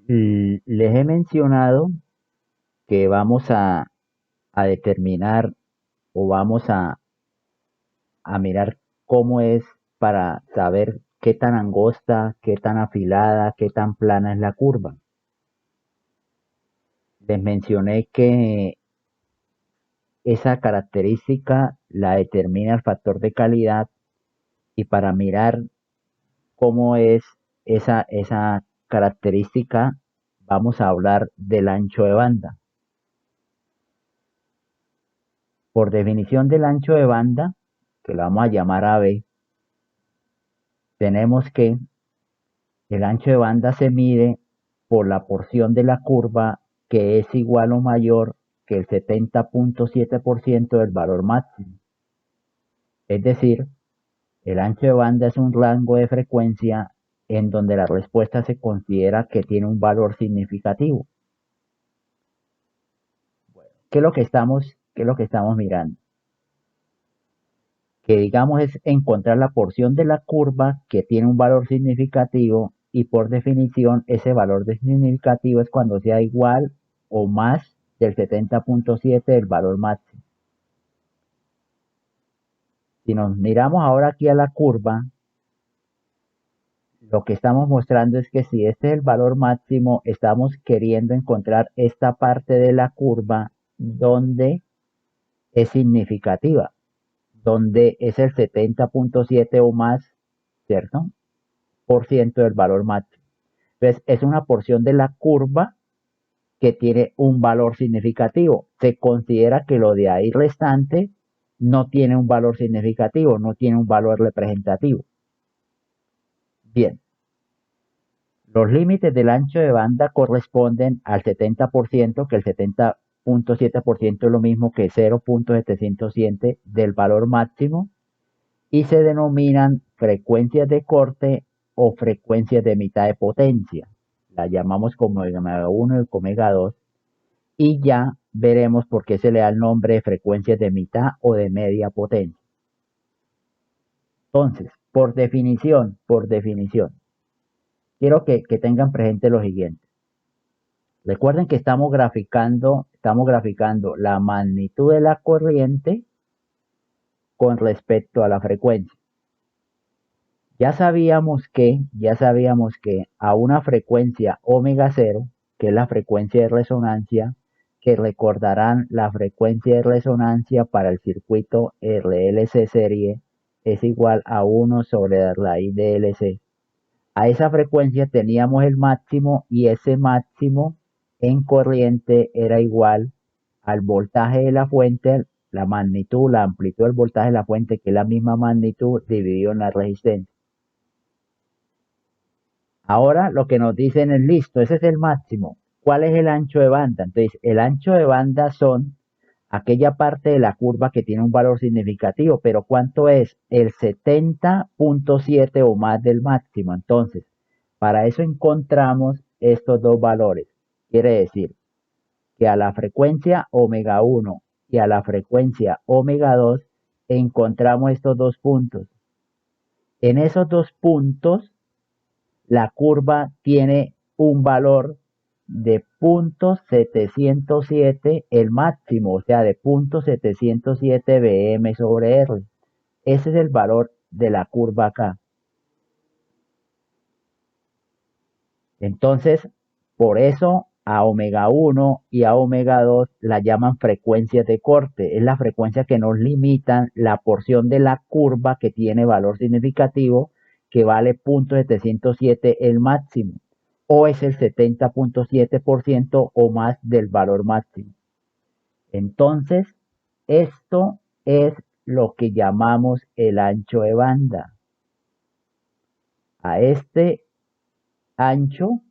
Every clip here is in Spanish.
Les he mencionado que vamos a determinar o vamos a mirar cómo es para saber qué tan angosta, qué tan afilada, qué tan plana es la curva. Les mencioné que esa característica la determina el factor de calidad y para mirar cómo es esa característica vamos a hablar del ancho de banda. Por definición del ancho de banda, que lo vamos a llamar AB, tenemos que el ancho de banda se mide por la porción de la curva que es igual o mayor que el 70.7% del valor máximo. Es decir, el ancho de banda es un rango de frecuencia en donde la respuesta se considera que tiene un valor significativo. ¿Qué es lo que estamos mirando? Que digamos es encontrar la porción de la curva que tiene un valor significativo y por definición ese valor de significativo es cuando sea igual o más del 70.7 del valor máximo. Si nos miramos ahora aquí a la curva, lo que estamos mostrando es que si este es el valor máximo, estamos queriendo encontrar esta parte de la curva donde es significativa, donde es el 70.7 o más, ¿cierto? Por ciento del valor máximo. Entonces, es una porción de la curva que tiene un valor significativo. Se considera que lo de ahí restante no tiene un valor significativo, no tiene un valor representativo. Bien, los límites del ancho de banda corresponden al 70%, que el 70.7% es lo mismo que 0.707 del valor máximo, y se denominan frecuencias de corte o frecuencias de mitad de potencia. La llamamos como omega 1 y omega 2 y ya veremos por qué se le da el nombre de frecuencias de mitad o de media potencia. Entonces, por definición, quiero que tengan presente lo siguiente. Recuerden que estamos graficando la magnitud de la corriente con respecto a la frecuencia. Ya sabíamos que a una frecuencia omega 0, que es la frecuencia de resonancia, que recordarán la frecuencia de resonancia para el circuito RLC serie es igual a 1 sobre la raíz de LC. A esa frecuencia teníamos el máximo y ese máximo en corriente era igual al voltaje de la fuente, la magnitud, la amplitud del voltaje de la fuente, que es la misma magnitud dividido en la resistencia. Ahora lo que nos dicen es listo, ese es el máximo. ¿Cuál es el ancho de banda? Entonces, el ancho de banda son aquella parte de la curva que tiene un valor significativo, pero ¿cuánto es? El 70.7 o más del máximo. Entonces, para eso encontramos estos dos valores. Quiere decir que a la frecuencia omega 1 y a la frecuencia omega 2 encontramos estos dos puntos. En esos dos puntos la curva tiene un valor de 0.707 el máximo, o sea, de 0.707 Bm sobre R. Ese es el valor de la curva acá. Entonces, por eso a omega 1 y a omega 2 la llaman frecuencias de corte. Es la frecuencia que nos limitan la porción de la curva que tiene valor significativo, que vale 0.707 el máximo, o es el 70.7% o más del valor máximo. Entonces, esto es lo que llamamos el ancho de banda. A este ancho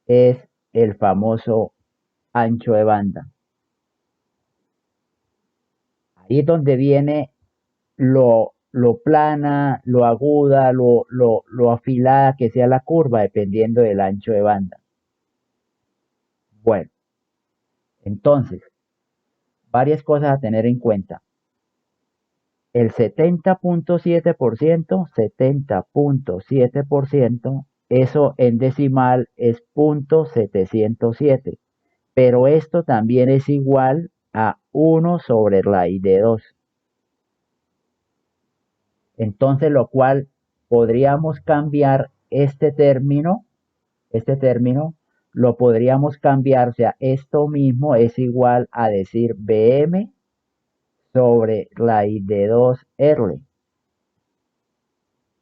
es el famoso ancho de banda. Ahí es donde viene lo plana, lo aguda, lo afilada que sea la curva, dependiendo del ancho de banda. Bueno, entonces, varias cosas a tener en cuenta. El 70.7% eso en decimal es 0.707. Pero esto también es igual a 1 sobre raíz de 2. Entonces, lo cual podríamos cambiar este término lo podríamos cambiar, o sea, esto mismo es igual a decir Bm sobre raíz de 2R,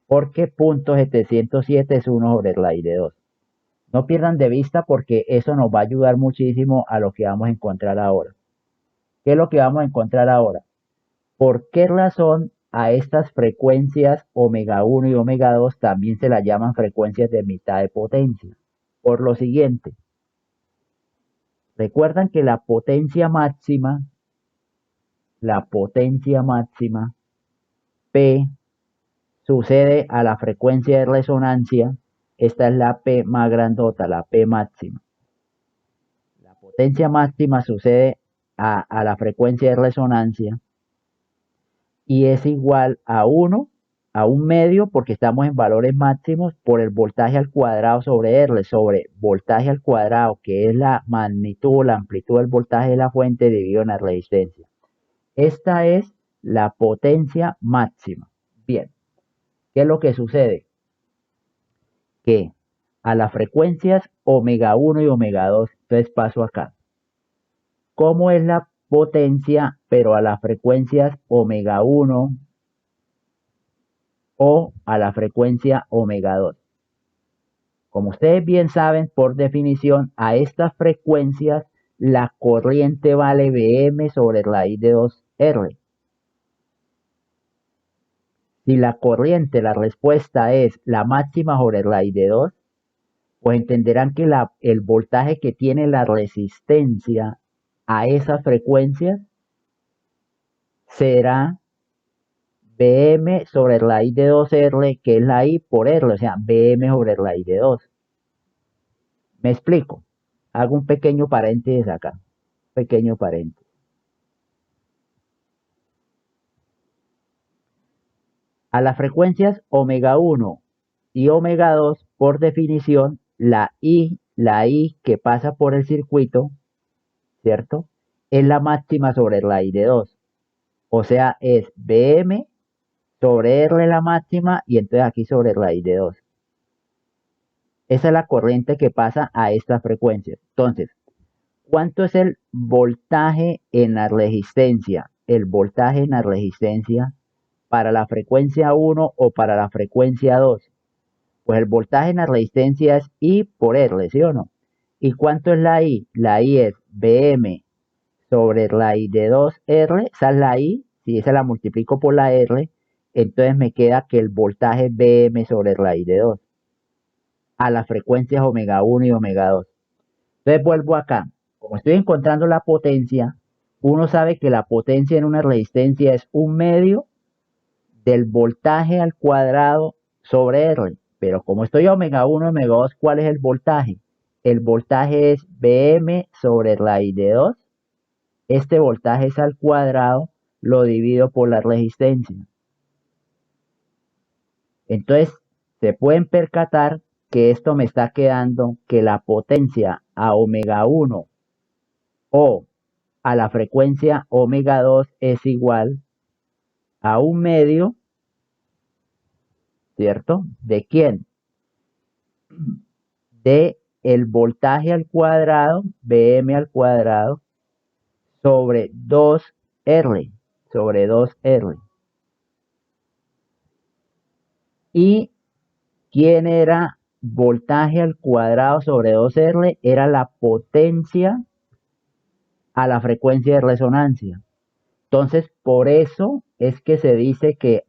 porque 0.707 es 1 sobre raíz de 2. No pierdan de vista porque eso nos va a ayudar muchísimo a lo que vamos a encontrar ahora. ¿Qué es lo que vamos a encontrar ahora? ¿Por qué razón a estas frecuencias omega 1 y omega 2 también se las llaman frecuencias de mitad de potencia? Por lo siguiente, recuerdan que la potencia máxima, P, sucede a la frecuencia de resonancia. Esta es la P más grandota, la P máxima. La potencia máxima sucede a la frecuencia de resonancia y es igual a 1, a un medio, porque estamos en valores máximos, por el voltaje al cuadrado sobre R, sobre voltaje al cuadrado, que es la magnitud, la amplitud del voltaje de la fuente dividido en la resistencia. Esta es la potencia máxima. Bien, ¿qué es lo que sucede? Que a las frecuencias omega 1 y omega 2, entonces paso acá. ¿Cómo es la potencia, pero a las frecuencias omega 1 o a la frecuencia omega 2? Como ustedes bien saben, por definición, a estas frecuencias la corriente vale Bm sobre raíz de 2R. Si la corriente, la respuesta es la máxima sobre raíz de 2, pues entenderán que el voltaje que tiene la resistencia a esas frecuencias será Bm sobre raíz de 2R, que es la I por R, o sea, Bm sobre raíz de 2. ¿Me explico? Hago un pequeño paréntesis acá. Pequeño paréntesis. A las frecuencias omega 1 y omega 2, por definición, la I que pasa por el circuito, ¿cierto? Es la máxima sobre raíz de 2. O sea, es Bm sobre R la máxima y entonces aquí sobre raíz de 2. Esa es la corriente que pasa a estas frecuencias. Entonces, ¿cuánto es el voltaje en la resistencia? El voltaje en la resistencia para la frecuencia 1 o para la frecuencia 2. Pues el voltaje en la resistencia es I por R, ¿sí o no? ¿Y cuánto es la I? La I es Bm sobre raíz de 2R, esa es la I, si esa la multiplico por la R, entonces me queda que el voltaje es Bm sobre raíz de 2 a las frecuencias omega 1 y omega 2. Entonces vuelvo acá. Como estoy encontrando la potencia, uno sabe que la potencia en una resistencia es un medio del voltaje al cuadrado sobre R. Pero como estoy a omega 1, omega 2, ¿cuál es el voltaje? El voltaje es Bm sobre raíz de 2. Este voltaje es al cuadrado, lo divido por la resistencia. Entonces, se pueden percatar que esto me está quedando que la potencia a omega 1 o a la frecuencia omega 2 es igual a un medio, ¿cierto? ¿De quién? De el voltaje al cuadrado, Bm al cuadrado, sobre 2R, sobre 2R. ¿Y quién era voltaje al cuadrado sobre 2R? Era la potencia a la frecuencia de resonancia. Entonces, por eso es que se dice que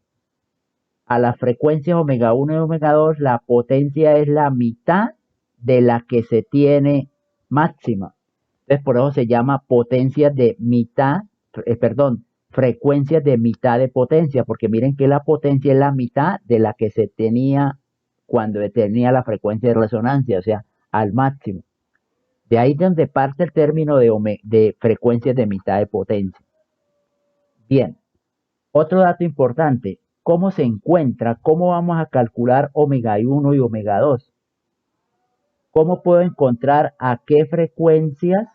a las frecuencias omega 1 y omega 2 la potencia es la mitad de la que se tiene máxima. Entonces, por eso se llama potencia de mitad, frecuencias de mitad de potencia, porque miren que la potencia es la mitad de la que se tenía cuando tenía la frecuencia de resonancia, o sea, al máximo. De ahí donde parte el término de frecuencias de mitad de potencia. Bien, otro dato importante, ¿cómo se encuentra? ¿Cómo vamos a calcular omega 1 y omega 2? ¿cómo puedo encontrar a qué frecuencias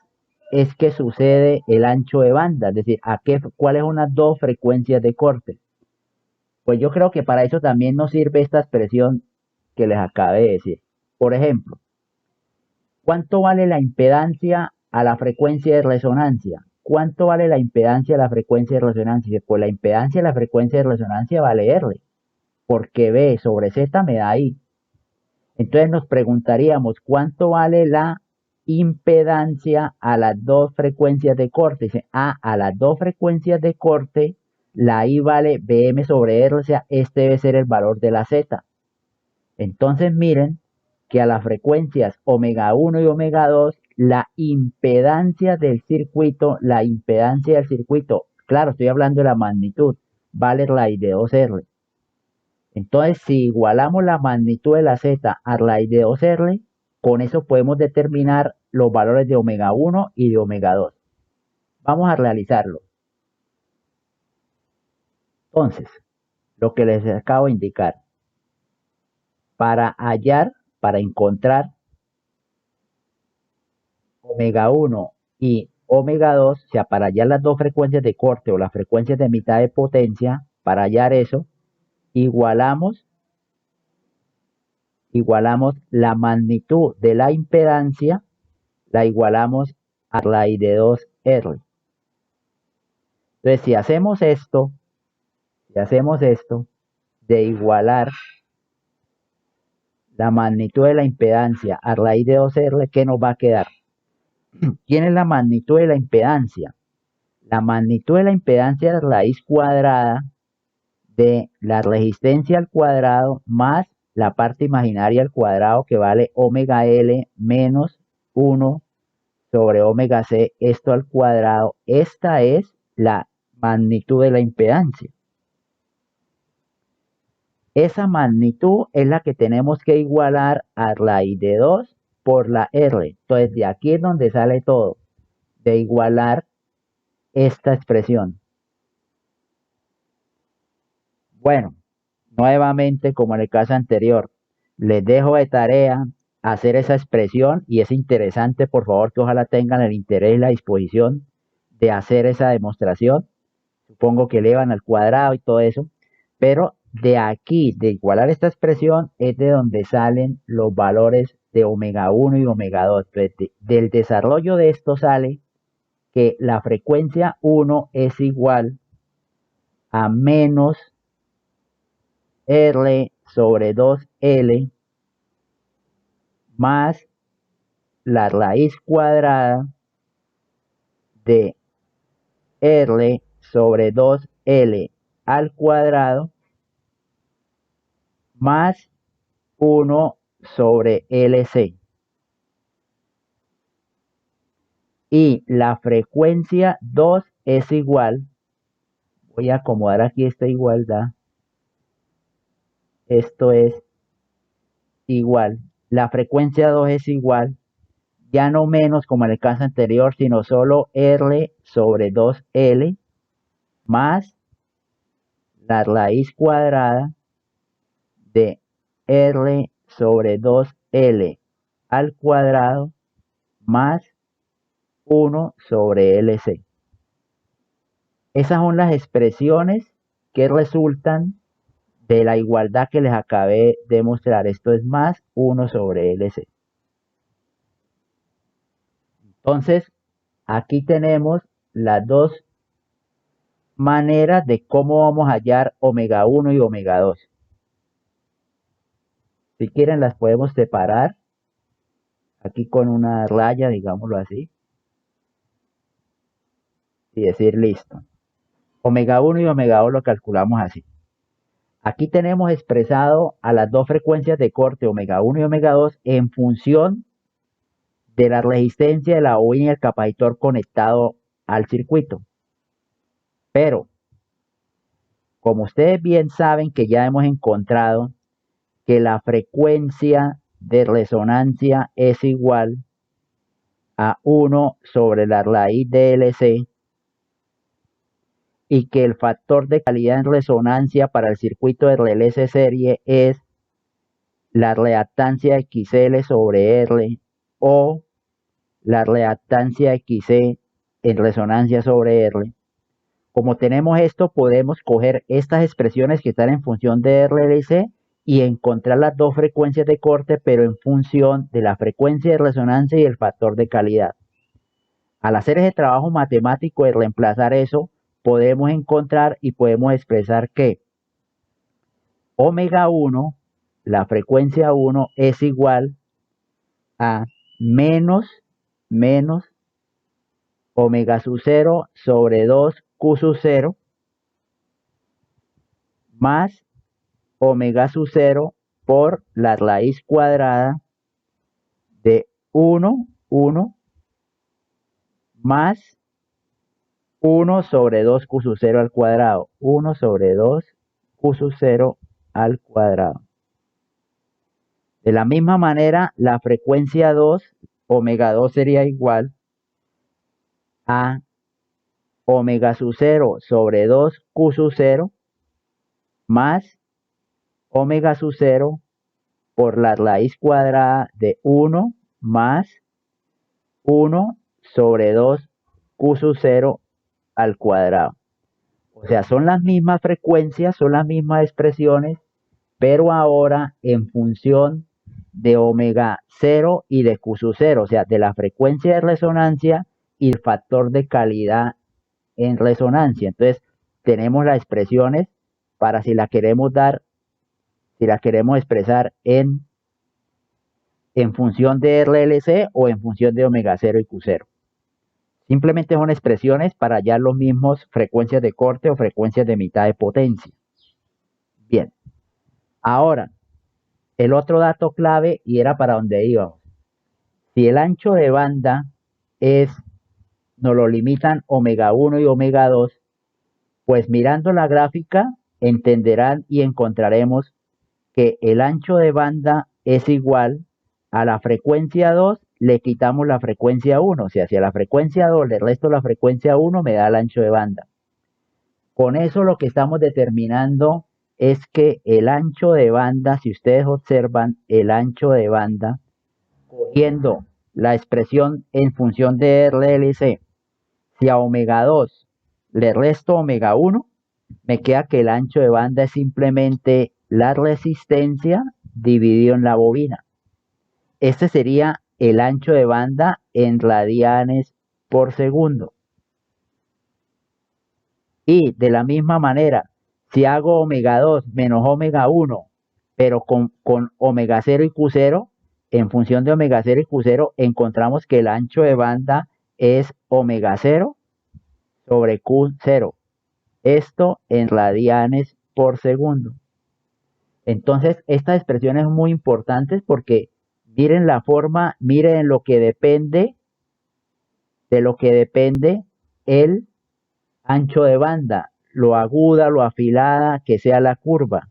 es que sucede el ancho de banda? Es decir, cuáles son las dos frecuencias de corte. Pues yo creo que para eso también nos sirve esta expresión que les acabé de decir. Por ejemplo, ¿cuánto vale la impedancia a la frecuencia de resonancia? ¿Cuánto vale la impedancia a la frecuencia de resonancia? Pues la impedancia a la frecuencia de resonancia vale R, porque B sobre Z me da I. Entonces nos preguntaríamos cuánto vale la impedancia a las dos frecuencias de corte. Dice, a las dos frecuencias de corte, la I vale BM sobre R, o sea, este debe ser el valor de la Z. Entonces miren que a las frecuencias omega 1 y omega 2, la impedancia del circuito, claro, estoy hablando de la magnitud, vale raíz de 2R. Entonces, si igualamos la magnitud de la Z a raíz de 2R, con eso podemos determinar los valores de omega 1 y de omega 2. Vamos a realizarlo. Entonces, lo que les acabo de indicar, para encontrar omega 1 y omega 2, o sea, para hallar las dos frecuencias de corte o las frecuencias de mitad de potencia, para hallar eso, igualamos la magnitud de la impedancia, la igualamos a raíz de 2R. Entonces, si hacemos esto de igualar la magnitud de la impedancia a raíz de 2R, ¿qué nos va a quedar? ¿Quién es la magnitud de la impedancia? La magnitud de la impedancia es raíz cuadrada de la resistencia al cuadrado más la parte imaginaria al cuadrado, que vale omega L menos 1 sobre omega C, esto al cuadrado. Esta es la magnitud de la impedancia. Esa magnitud es la que tenemos que igualar a raíz de 2 por la R. Entonces, de aquí es donde sale todo, de igualar esta expresión. Bueno, nuevamente, como en el caso anterior, les dejo de tarea hacer esa expresión y es interesante, por favor, que ojalá tengan el interés y la disposición de hacer esa demostración. Supongo que elevan al cuadrado y todo eso, pero de aquí, de igualar esta expresión, es de donde salen los valores de omega 1 y omega 2. Entonces, del desarrollo de esto sale que la frecuencia 1 es igual a menos R sobre 2L más la raíz cuadrada de R sobre 2L al cuadrado más 1 sobre LC. Y la frecuencia 2 es igual, voy a acomodar aquí esta igualdad, esto es igual, la frecuencia 2 es igual, ya no menos como en el caso anterior, sino solo R sobre 2L más la raíz cuadrada de R sobre 2L al cuadrado más 1 sobre LC. Esas son las expresiones que resultan de la igualdad que les acabé de mostrar. Esto es más 1 sobre LC. Entonces, aquí tenemos las dos maneras de cómo vamos a hallar omega 1 y omega 2. Si quieren las podemos separar aquí con una raya, digámoslo así, y decir listo. Omega 1 y omega 2 lo calculamos así. Aquí tenemos expresado a las dos frecuencias de corte omega 1 y omega 2 en función de la resistencia de la bobina y el capacitor conectado al circuito. Pero, como ustedes bien saben que ya hemos encontrado que la frecuencia de resonancia es igual a 1 sobre la raíz de LC y que el factor de calidad en resonancia para el circuito de relés serie es la reactancia XL sobre R o la reactancia XC en resonancia sobre R. Como tenemos esto, podemos coger estas expresiones que están en función de RLC y encontrar las dos frecuencias de corte, pero en función de la frecuencia de resonancia y el factor de calidad. Al hacer ese trabajo matemático de reemplazar eso, podemos encontrar y podemos expresar que omega 1, la frecuencia 1, es igual a menos omega sub 0 sobre 2 Q sub 0 más omega sub 0 por la raíz cuadrada de 1 más 1 sobre 2 Q sub 0 al cuadrado. 1 sobre 2 Q sub 0 al cuadrado. De la misma manera, la frecuencia 2, omega 2 sería igual a omega sub 0 sobre 2 Q sub 0 más omega sub 0 por la raíz cuadrada de 1 más 1 sobre 2 Q sub 0 al cuadrado. O sea, son las mismas frecuencias, son las mismas expresiones, pero ahora en función de omega 0 y de Q sub 0, o sea, de la frecuencia de resonancia y el factor de calidad en resonancia. Entonces, tenemos las expresiones para si la queremos dar, si la queremos expresar en función de RLC o en función de omega 0 y Q0. Simplemente son expresiones para hallar los mismos frecuencias de corte o frecuencias de mitad de potencia. Bien, ahora, el otro dato clave y era para donde íbamos. Si el ancho de banda nos lo limitan omega 1 y omega 2, pues mirando la gráfica entenderán y encontraremos que el ancho de banda es igual a la frecuencia 2, le quitamos la frecuencia 1. O sea, si a la frecuencia 2 le resto la frecuencia 1, me da el ancho de banda. Con eso lo que estamos determinando es que el ancho de banda, si ustedes observan el ancho de banda, cogiendo la expresión en función de RLC, si a omega 2 le resto omega 1, me queda que el ancho de banda es simplemente la resistencia dividido en la bobina. Este sería el ancho de banda en radianes por segundo. Y de la misma manera, si hago omega 2 menos omega 1, pero con omega 0 y Q0, en función de omega 0 y Q0, encontramos que el ancho de banda es omega 0 sobre Q0. Esto en radianes por segundo. Entonces, estas expresiones son muy importantes porque miren la forma, miren lo que depende, de lo que depende el ancho de banda, lo aguda, lo afilada que sea la curva.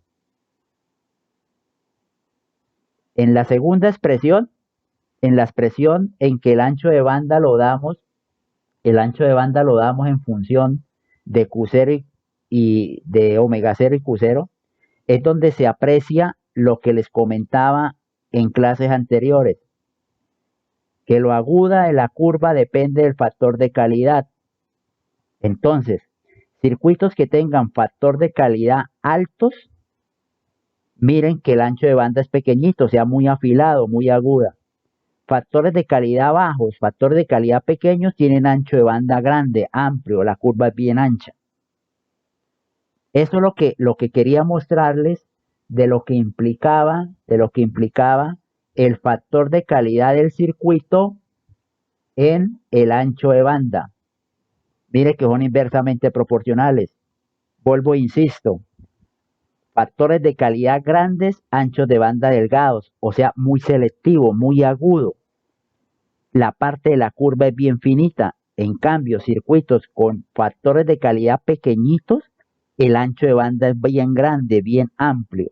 En la segunda expresión, en la expresión en que el ancho de banda lo damos, en función de Q0 y de omega 0 y Q0, es donde se aprecia lo que les comentaba en clases anteriores, que lo aguda de la curva depende del factor de calidad. Entonces, circuitos que tengan factor de calidad altos, miren que el ancho de banda es pequeñito, o sea, muy afilado, muy aguda. Factores de calidad bajos, factores de calidad pequeños tienen ancho de banda grande, amplio, la curva es bien ancha. Eso es lo que quería mostrarles de lo que implicaba el factor de calidad del circuito en el ancho de banda. Mire que son inversamente proporcionales. Vuelvo e insisto, factores de calidad grandes, anchos de banda delgados, o sea, muy selectivo, muy agudo. La parte de la curva es bien finita. En cambio, circuitos con factores de calidad pequeñitos, el ancho de banda es bien grande, bien amplio.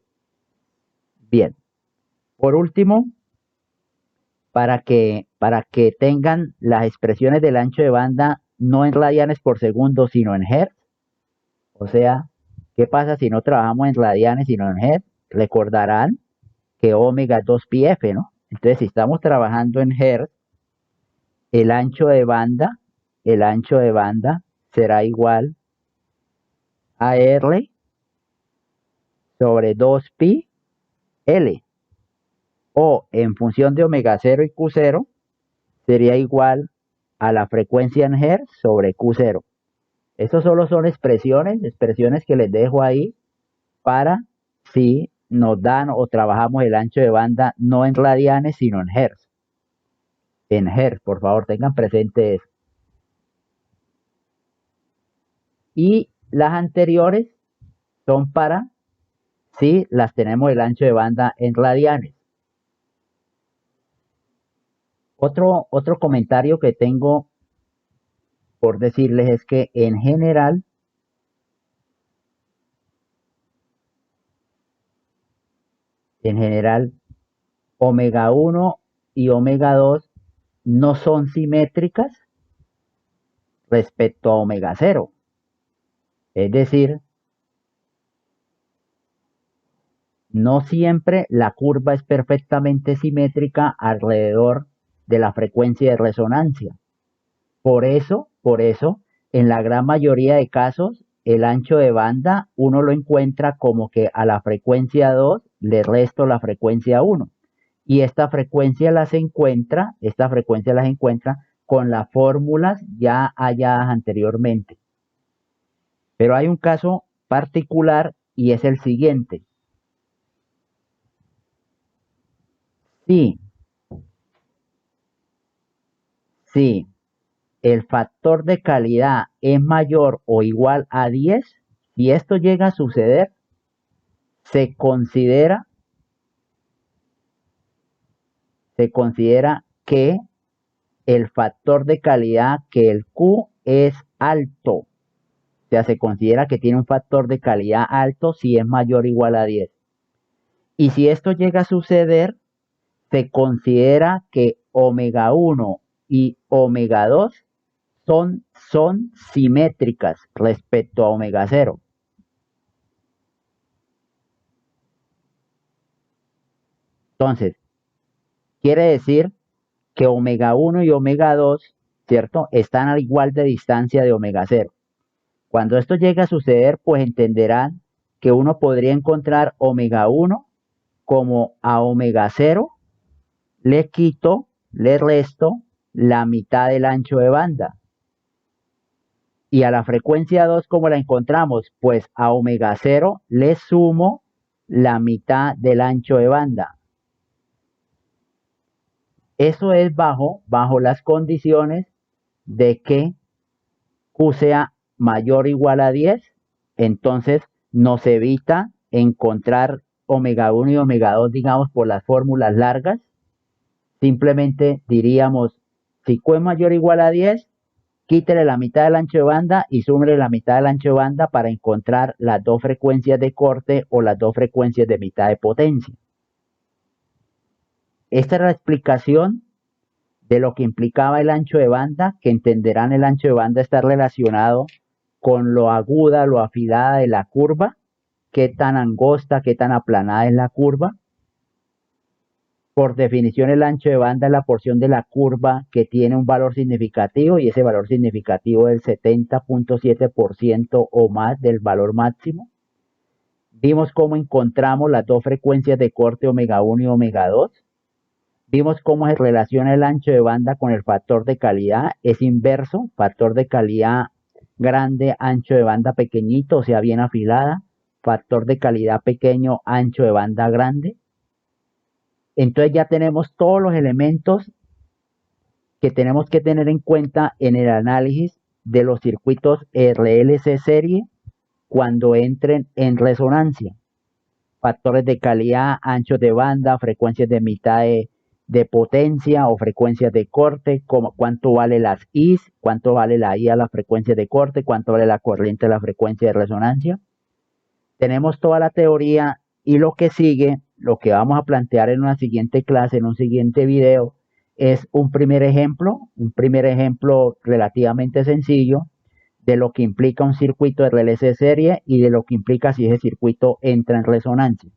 Bien. Por último, para que tengan las expresiones del ancho de banda no en radianes por segundo, sino en hertz. O sea, ¿qué pasa si no trabajamos en radianes, sino en hertz? Recordarán que omega 2 pi f, ¿no? Entonces, si estamos trabajando en Hertz, el ancho de banda, será igual a R sobre 2 pi L. O en función de omega 0 y Q0, sería igual a la frecuencia en Hertz sobre Q0. Estos solo son expresiones que les dejo ahí para si nos dan o trabajamos el ancho de banda no en radianes, sino en Hertz. En Hertz, por favor, tengan presente eso. Y las anteriores son para si las tenemos el ancho de banda en radianes. Otro comentario que tengo por decirles es que en general, omega 1 y omega 2 no son simétricas respecto a omega 0. Es decir, no siempre la curva es perfectamente simétrica alrededor de la frecuencia de resonancia. Por eso, en la gran mayoría de casos, el ancho de banda uno lo encuentra como que a la frecuencia 2 le resto la frecuencia 1. Y esta frecuencia las encuentra con las fórmulas ya halladas anteriormente. Pero hay un caso particular y es el siguiente. Si el factor de calidad es mayor o igual a 10, si esto llega a suceder, se considera que el factor de calidad, que el Q es alto. O sea, se considera que tiene un factor de calidad alto si es mayor o igual a 10. Y si esto llega a suceder, se considera que omega 1 y omega 2 son simétricas respecto a omega 0. Entonces, quiere decir que omega 1 y omega 2, ¿cierto? Están a igual de distancia de omega 0. Cuando esto llega a suceder, pues entenderán que uno podría encontrar omega 1 como a omega 0 le quito, le resto la mitad del ancho de banda. Y a la frecuencia 2, ¿cómo la encontramos? Pues a omega 0 le sumo la mitad del ancho de banda. Eso es bajo las condiciones de que Q sea mayor o igual a 10. Entonces nos evita encontrar omega 1 y omega 2, digamos, por las fórmulas largas. Simplemente diríamos, si Q es mayor o igual a 10, quítele la mitad del ancho de banda y súmele la mitad del ancho de banda para encontrar las dos frecuencias de corte o las dos frecuencias de mitad de potencia. Esta es la explicación de lo que implicaba el ancho de banda, que entenderán el ancho de banda está relacionado con lo aguda, lo afilada de la curva, qué tan angosta, qué tan aplanada es la curva. Por definición, el ancho de banda es la porción de la curva que tiene un valor significativo y ese valor significativo es el 70.7% o más del valor máximo. Vimos cómo encontramos las dos frecuencias de corte omega 1 y omega 2. Vimos cómo se relaciona el ancho de banda con el factor de calidad. Es inverso, factor de calidad grande, ancho de banda pequeñito, o sea, bien afilada. Factor de calidad pequeño, ancho de banda grande. Entonces ya tenemos todos los elementos que tenemos que tener en cuenta en el análisis de los circuitos RLC serie cuando entren en resonancia. Factores de calidad, anchos de banda, frecuencias de mitad de potencia o frecuencias de corte, cuánto vale las Is, cuánto vale la I a la frecuencia de corte, cuánto vale la corriente a la frecuencia de resonancia. Tenemos toda la teoría y lo que sigue, lo que vamos a plantear en una siguiente clase, en un siguiente video, es un primer ejemplo relativamente sencillo de lo que implica un circuito de RLC serie y de lo que implica si ese circuito entra en resonancia.